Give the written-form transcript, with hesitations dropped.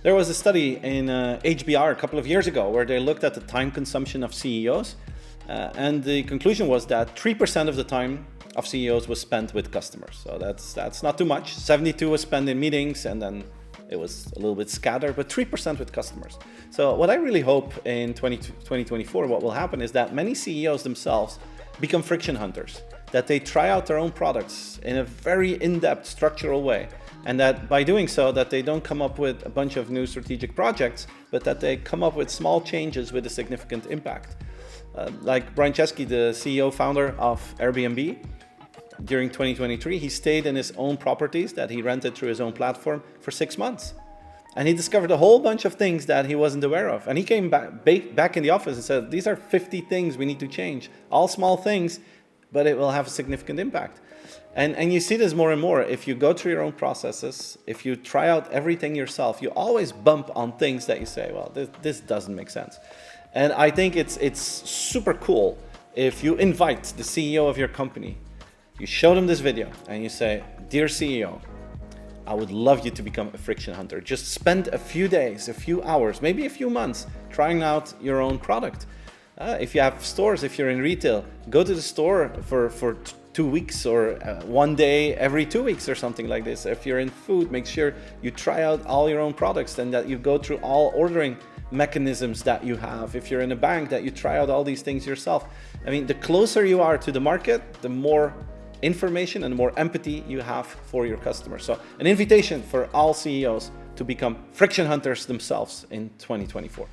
There was a study in HBR a couple of years ago where they looked at the time consumption of CEOs, and the conclusion was that 3% of the time of CEOs was spent with customers. So that's not too much. 72 was spent in meetings, and then it was a little bit scattered, but 3% with customers. So what I really hope in 2024, what will happen is that many CEOs themselves become friction hunters, that they try out their own products in a very in-depth structural way, and that by doing so, that they don't come up with a bunch of new strategic projects, but that they come up with small changes with a significant impact. Like Brian Chesky, the CEO founder of Airbnb, during 2023, he stayed in his own properties that he rented through his own platform for 6 months. And he discovered a whole bunch of things that he wasn't aware of. And he came back in the office and said, these are 50 things we need to change. All small things, but it will have a significant impact. And you see this more and more. If you go through your own processes, if you try out everything yourself, you always bump on things that you say, well, this doesn't make sense. And I think it's super cool if you invite the CEO of your company, you show them this video and you say, dear CEO, I would love you to become a friction hunter. Just spend a few days, a few hours, maybe a few months trying out your own product. If you have stores, if you're in retail, go to the store for 2 weeks or 1 day every 2 weeks or something like this. If you're in food, make sure you try out all your own products and that you go through all ordering mechanisms that you have. If you're in a bank, that you try out all these things yourself. I mean, the closer you are to the market, the more information and more empathy you have for your customers. So an invitation for all CEOs to become friction hunters themselves in 2024.